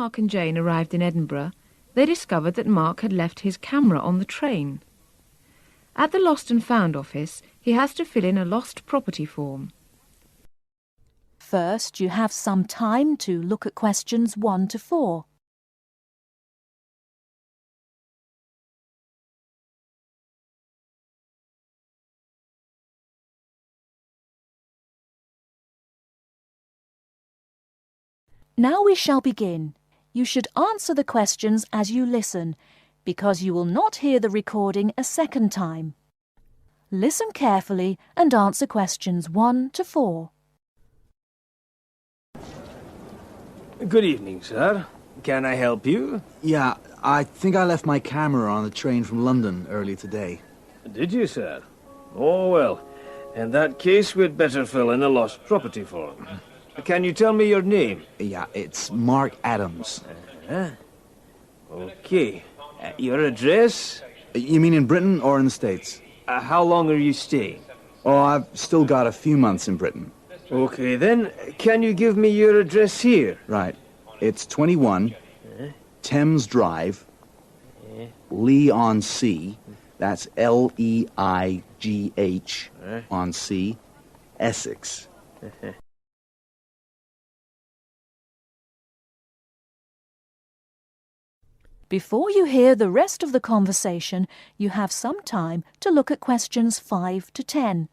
Mark and Jane arrived in Edinburgh, they discovered that Mark had left his camera on the train. At the Lost and Found office, he has to fill in a lost property form. First, you have some time to look at questions 1 to 4. Now we shall begin. You should answer the questions as you listen, because you will not hear the recording a second time. Listen carefully and answer questions 1 to 4. Good evening, sir. Can I help you? Yeah, I think I left my camera on the train from London early today. Did you, sir? Oh, well. In that case, we'd better fill in a lost property form. Can you tell me your name? Yeah, it's Mark Adams. Okay. Your address? You mean in Britain or in the States? How long are you staying? Oh, I've still got a few months in Britain. Okay, then. Can you give me your address here? Right. It's 21 Thames Drive, Leigh-on-Sea. That's Leigh on Sea, Essex. Before you hear the rest of the conversation, you have some time to look at questions 5 to 10.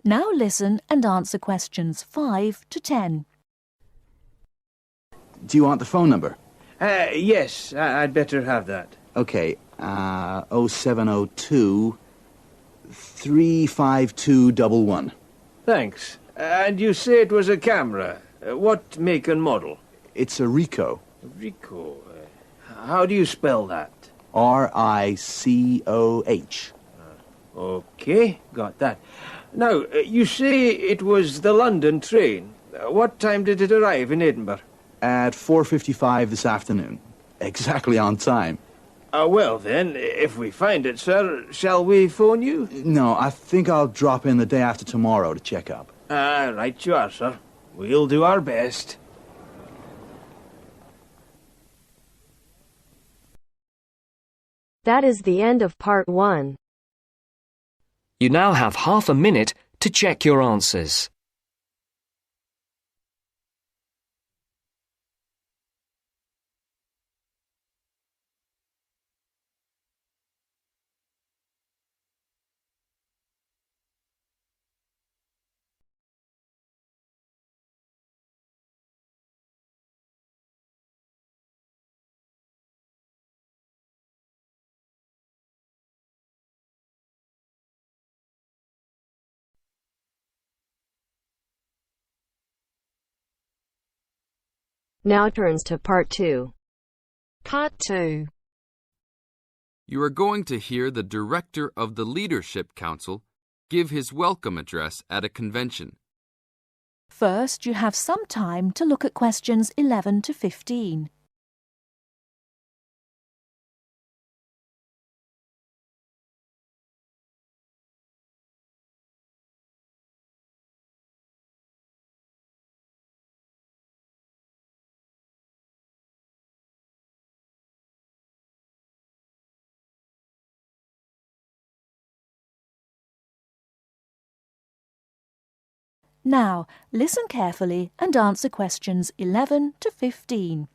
Now listen and answer questions 5 to 10. Do you want the phone number? Yes, I'd better have that. Okay, 0702 35211. Thanks. And you say it was a camera. What make and model? It's a Ricoh. Ricoh. How do you spell that? Ricoh. Okay, got that. Now, you say it was the London train. What time did it arrive in Edinburgh? At 4:55 this afternoon. Exactly on time. Well then, if we find it, sir, shall we phone you? No, I think I'll drop in the day after tomorrow to check up. Right you are, sir. We'll do our best. That is the end of part 1. You now have half a minute to check your answers. Now turns to part 2. Part 2. You are going to hear the director of the Leadership Council give his welcome address at a convention. First, you have some time to look at questions 11 to 15. Now, listen carefully and answer questions 11 to 15.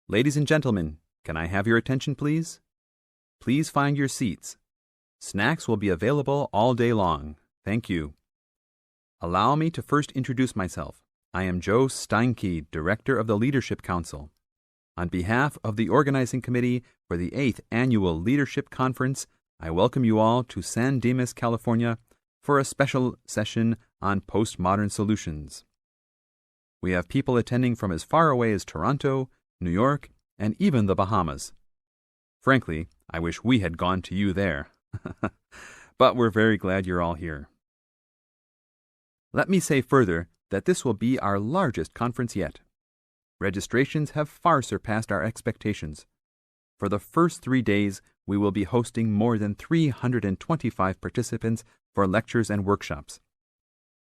Ladies and gentlemen, can I have your attention, please? Please find your seats. Snacks will be available all day long. Thank you. Allow me to first introduce myself. I am Joe Steinke, Director of the Leadership Council. On behalf of the Organizing Committee for the 8th Annual Leadership Conference, I welcome you all to San Dimas, California, for a special session on postmodern solutions. We have people attending from as far away as Toronto, New York, and even the Bahamas. Frankly, I wish we had gone to you there. But we're very glad you're all here. Let me say further that this will be our largest conference yet. Registrations have far surpassed our expectations. For the first 3 days, we will be hosting more than 325 participants for lectures and workshops.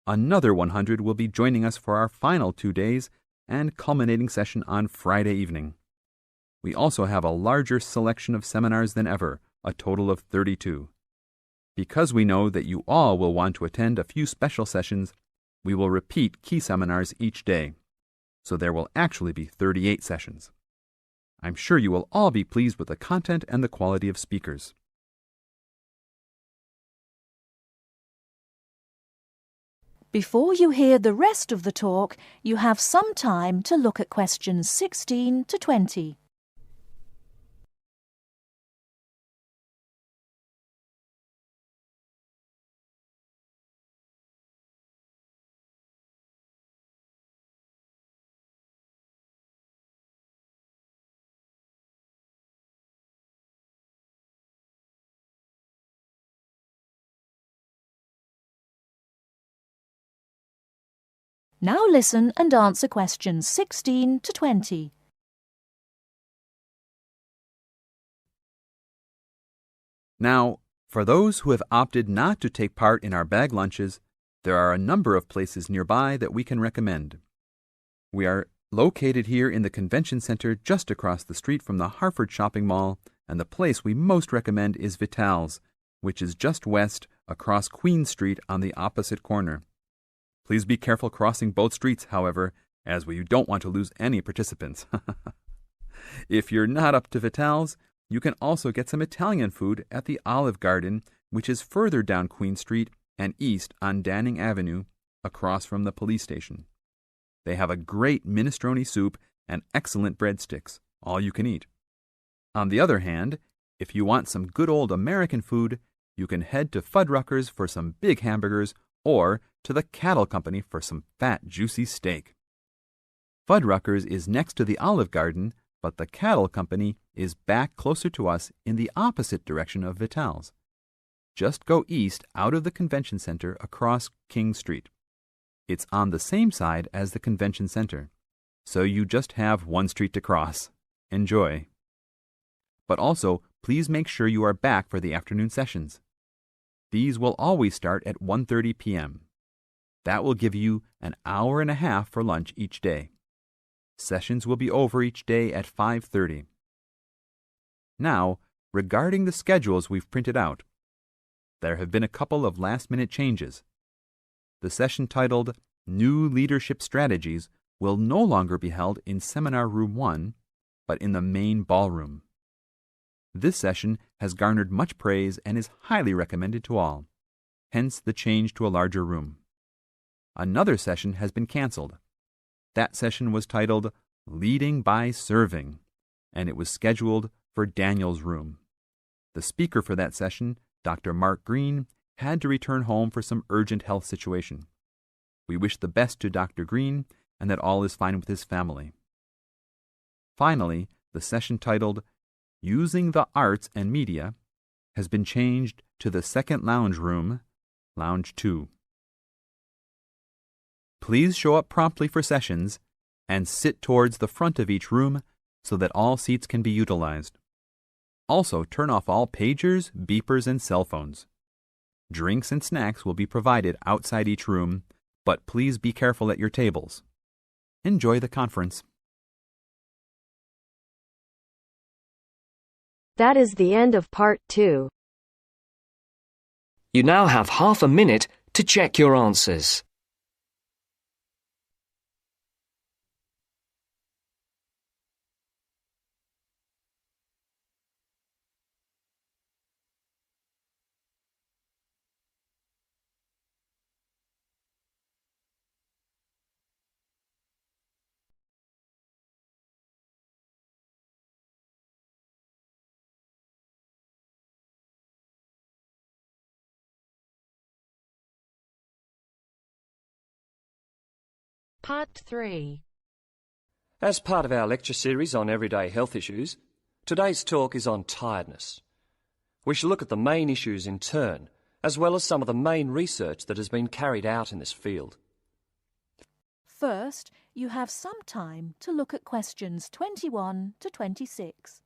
Another 100 will be joining us for our final 2 days and culminating session on Friday evening. We also have a larger selection of seminars than ever, a total of 32. Because we know that you all will want to attend a few special sessions, we will repeat key seminars each day, so there will actually be 38 sessions. I'm sure you will all be pleased with the content and the quality of speakers. Before you hear the rest of the talk, you have some time to look at questions 16 to 20. Now listen and answer questions 16 to 20. Now, for those who have opted not to take part in our bag lunches, there are a number of places nearby that we can recommend. We are located here in the Convention Center just across the street from the Harford Shopping Mall, and the place we most recommend is Vital's, which is just west across Queen Street on the opposite corner. Please be careful crossing both streets, however, as we don't want to lose any participants. If you're not up to Vital's, you can also get some Italian food at the Olive Garden, which is further down Queen Street and east on Danning Avenue, across from the police station. They have a great minestrone soup and excellent breadsticks, all you can eat. On the other hand, if you want some good old American food, you can head to Fuddruckers for some big hamburgers or to the Cattle Company for some fat, juicy steak. Fuddruckers is next to the Olive Garden, but the Cattle Company is back closer to us in the opposite direction of Vital's. Just go east out of the Convention Center across King Street. It's on the same side as the Convention Center, so you just have one street to cross. Enjoy. But also, please make sure you are back for the afternoon sessions. These will always start at 1:30 p.m. That will give you an hour and a half for lunch each day. Sessions will be over each day at 5:30. Now, regarding the schedules we've printed out, there have been a couple of last-minute changes. The session titled New Leadership Strategies will no longer be held in Seminar Room 1, but in the main ballroom. This session has garnered much praise and is highly recommended to all, hence the change to a larger room. Another session has been canceled. That session was titled Leading by Serving, and it was scheduled for Daniel's room. The speaker for that session, Dr. Mark Green, had to return home for some urgent health situation. We wish the best to Dr. Green and that all is fine with his family. Finally, the session titled Using the Arts and Media has been changed to the second lounge room, Lounge 2. Please show up promptly for sessions and sit towards the front of each room so that all seats can be utilized. Also, turn off all pagers, beepers, and cell phones. Drinks and snacks will be provided outside each room, but please be careful at your tables. Enjoy the conference. That is the end of part 2. You now have half a minute to check your answers. Part 3. As part of our lecture series on everyday health issues, today's talk is on tiredness. We shall look at the main issues in turn, as well as some of the main research that has been carried out in this field. First, you have some time to look at questions 21 to 26.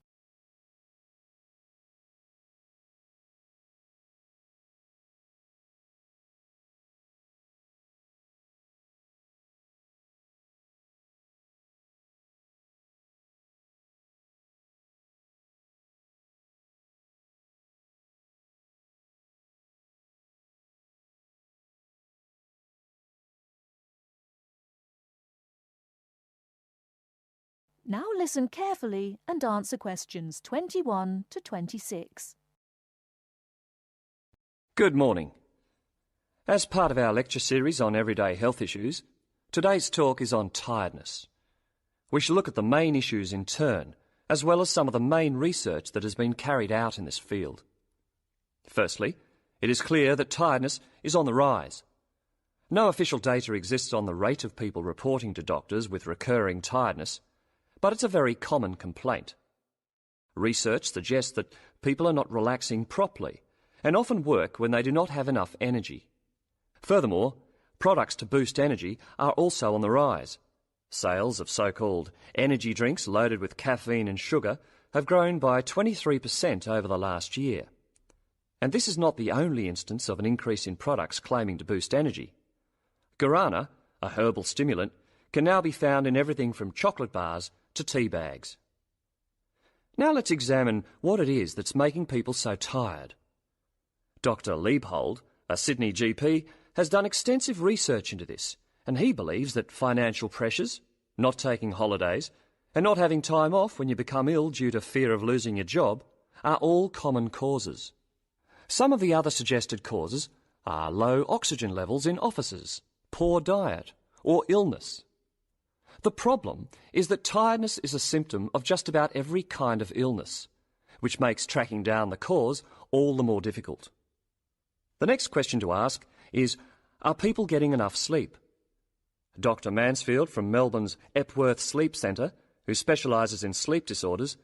Now listen carefully and answer questions 21 to 26. Good morning. As part of our lecture series on everyday health issues, today's talk is on tiredness. We shall look at the main issues in turn, as well as some of the main research that has been carried out in this field. Firstly, it is clear that tiredness is on the rise. No official data exists on the rate of people reporting to doctors with recurring tiredness, but it's a very common complaint. Research suggests that people are not relaxing properly and often work when they do not have enough energy. Furthermore, products to boost energy are also on the rise. Sales of so-called energy drinks loaded with caffeine and sugar have grown by 23% over the last year. And this is not the only instance of an increase in products claiming to boost energy. Guarana, a herbal stimulant, can now be found in everything from chocolate bars to tea bags. Now let's examine what it is that's making people so tired. Dr. Liebhold, a Sydney GP, has done extensive research into this, and he believes that financial pressures, not taking holidays, and not having time off when you become ill due to fear of losing your job are all common causes. Some of the other suggested causes are low oxygen levels in offices, poor diet, or illness. The problem is that tiredness is a symptom of just about every kind of illness, which makes tracking down the cause all the more difficult. The next question to ask is, are people getting enough sleep? Dr. Mansfield from Melbourne's Epworth Sleep Centre, who specialises in sleep disorders,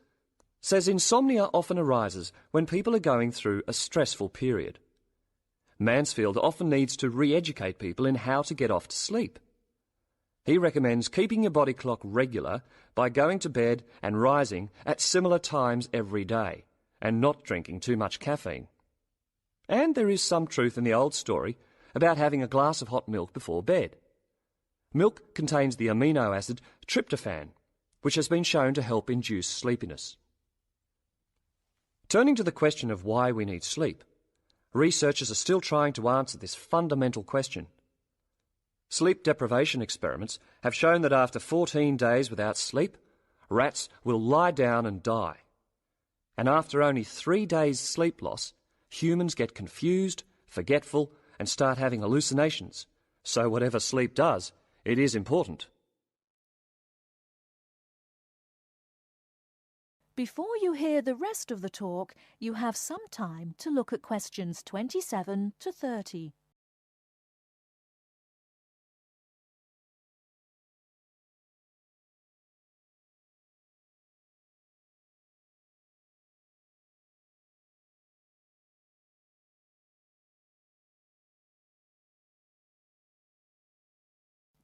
says insomnia often arises when people are going through a stressful period. Mansfield often needs to re-educate people in how to get off to sleep. He recommends keeping your body clock regular by going to bed and rising at similar times every day, and not drinking too much caffeine. And there is some truth in the old story about having a glass of hot milk before bed. Milk contains the amino acid tryptophan, which has been shown to help induce sleepiness. Turning to the question of why we need sleep, researchers are still trying to answer this fundamental question. Sleep deprivation experiments have shown that after 14 days without sleep, rats will lie down and die. And after only 3 days sleep loss, humans get confused, forgetful, and start having hallucinations. So whatever sleep does, it is important. Before you hear the rest of the talk, you have some time to look at questions 27 to 30.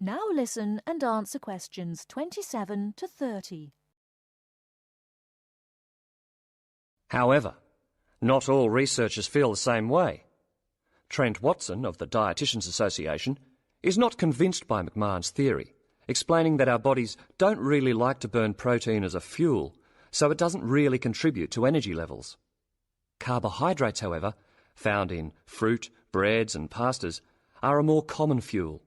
Now listen and answer questions 27 to 30. However, not all researchers feel the same way. Trent Watson of the Dietitians Association is not convinced by McMahon's theory, explaining that our bodies don't really like to burn protein as a fuel, so it doesn't really contribute to energy levels. Carbohydrates, however, found in fruit, breads and pastas, are a more common fuel.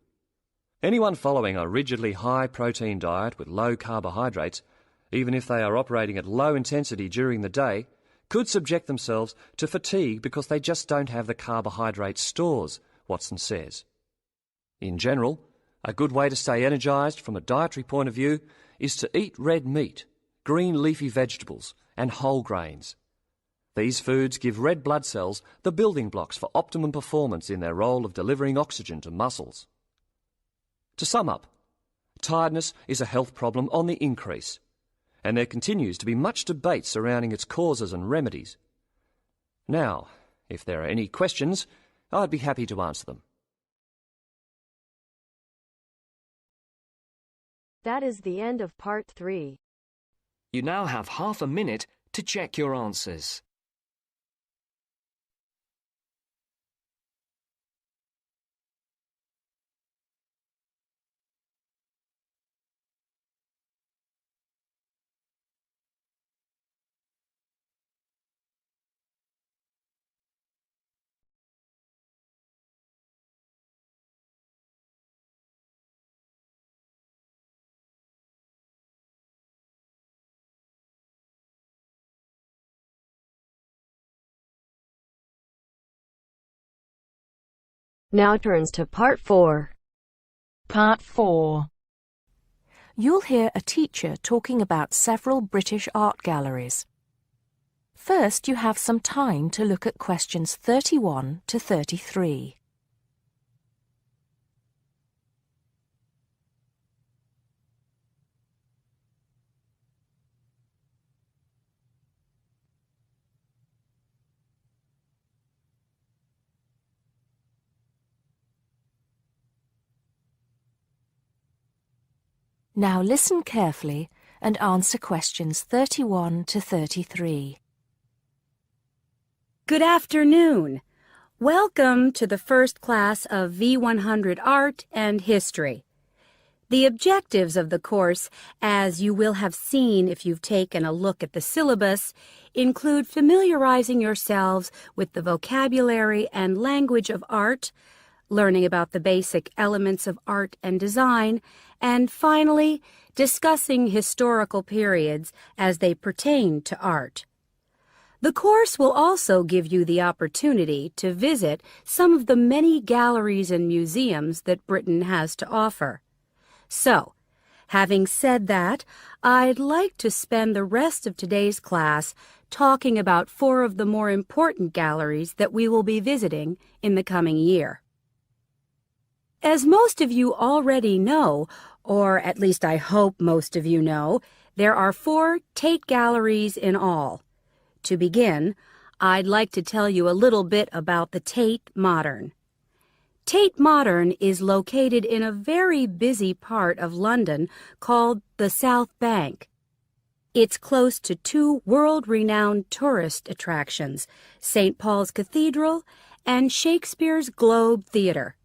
Anyone following a rigidly high-protein diet with low carbohydrates, even if they are operating at low intensity during the day, could subject themselves to fatigue because they just don't have the carbohydrate stores, Watson says. In general, a good way to stay energised from a dietary point of view is to eat red meat, green leafy vegetables and whole grains. These foods give red blood cells the building blocks for optimum performance in their role of delivering oxygen to muscles. To sum up, Tiredness is a health problem on the increase, and there continues to be much debate surrounding its causes and remedies. Now, if there are any questions, I'd be happy to answer them. That is the end of part 3. You now have half a minute to check your answers. Now turns to part 4. Part 4. You'll hear a teacher talking about several British art galleries. First, you have some time to look at questions 31 to 33. Now listen carefully and answer questions 31 to 33. Good afternoon. Welcome to the first class of V100 Art and History. The objectives of the course, as you will have seen if you've taken a look at the syllabus, include familiarizing yourselves with the vocabulary and language of art, learning about the basic elements of art and design, and finally, discussing historical periods as they pertain to art. The course will also give you the opportunity to visit some of the many galleries and museums that Britain has to offer. So, having said that, I'd like to spend the rest of today's class talking about 4 of the more important galleries that we will be visiting in the coming year. As most of you already know, or at least I hope most of you know, there are 4 Tate galleries in all. To begin, I'd like to tell you a little bit about the Tate Modern. Tate Modern is located in a very busy part of London called the South Bank. It's close to 2 world-renowned tourist attractions, St. Paul's Cathedral and Shakespeare's Globe Theatre.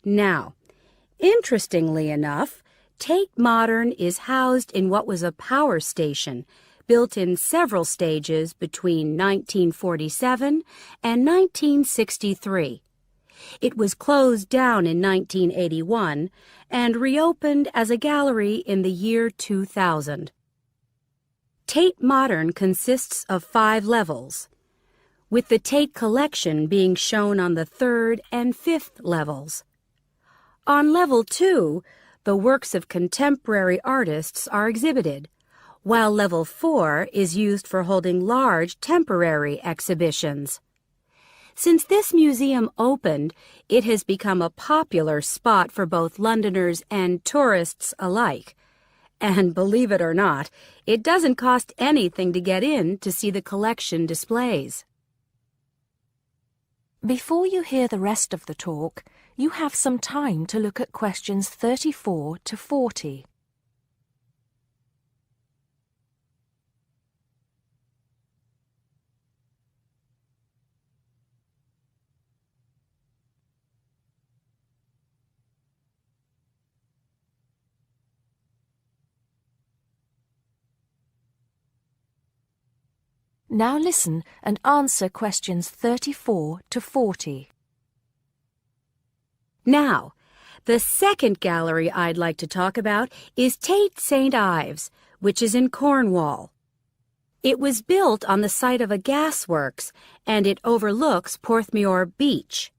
Now, interestingly enough, Tate Modern is housed in what was a power station, built in several stages between 1947 and 1963. It was closed down in 1981 and reopened as a gallery in the year 2000. Tate Modern consists of 5 levels, with the Tate collection being shown on the 3rd and 5th levels. On level 2, the works of contemporary artists are exhibited, while level 4 is used for holding large temporary exhibitions. Since this museum opened, it has become a popular spot for both Londoners and tourists alike. And believe it or not, it doesn't cost anything to get in to see the collection displays. Before you hear the rest of the talk, you have some time to look at questions 34 to 40. Now listen and answer questions 34 to 40. Now, the second gallery I'd like to talk about is Tate St. Ives, which is in Cornwall. It was built on the site of a gasworks, and it overlooks Porthmeor Beach.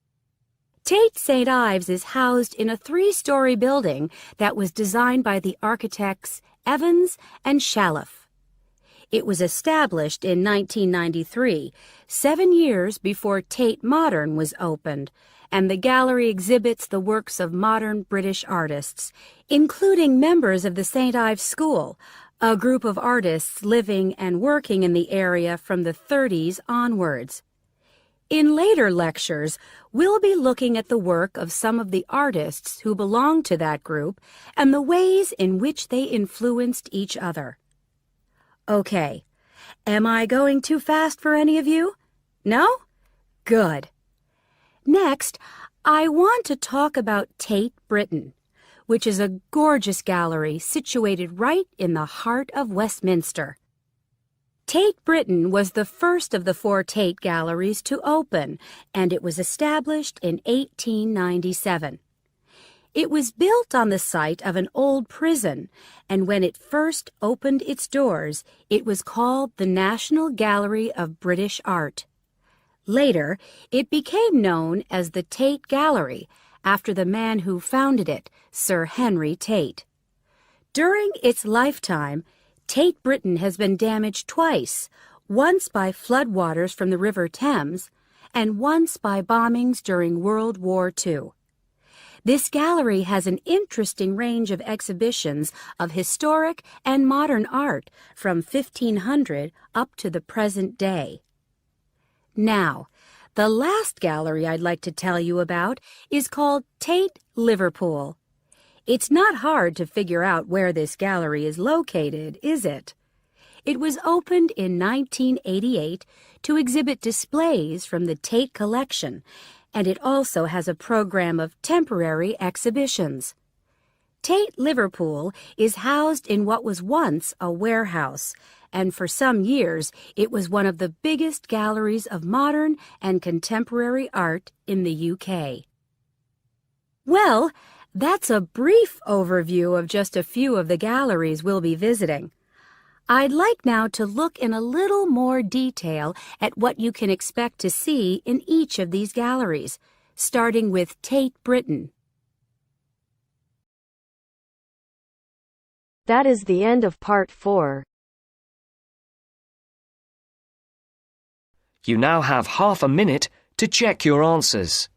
Tate St. Ives is housed in a 3-story building that was designed by the architects Evans and Shalliff. It was established in 1993, 7 years before Tate Modern was opened, and the gallery exhibits the works of modern British artists, including members of the St. Ives School, a group of artists living and working in the area from the 30s onwards. In later lectures, we'll be looking at the work of some of the artists who belong to that group and the ways in which they influenced each other. Okay, am I going too fast for any of you? No? Good. Next, I want to talk about Tate Britain, which is a gorgeous gallery situated right in the heart of Westminster. Tate Britain was the first of the 4 Tate galleries to open, and it was established in 1897. It was built on the site of an old prison, and when it first opened its doors, it was called the National Gallery of British Art. Later, it became known as the Tate Gallery, after the man who founded it, Sir Henry Tate. During its lifetime, Tate Britain has been damaged twice, once by floodwaters from the River Thames and once by bombings during World War II. This gallery has an interesting range of exhibitions of historic and modern art from 1500 up to the present day. Now, the last gallery I'd like to tell you about is called Tate Liverpool. It's not hard to figure out where this gallery is located, is it? It was opened in 1988 to exhibit displays from the Tate collection, and it also has a program of temporary exhibitions. Tate Liverpool is housed in what was once a warehouse, and for some years it was one of the biggest galleries of modern and contemporary art in the UK. Well, that's a brief overview of just a few of the galleries we'll be visiting. I'd like now to look in a little more detail at what you can expect to see in each of these galleries, starting with Tate Britain. That is the end of part 4. You now have half a minute to check your answers.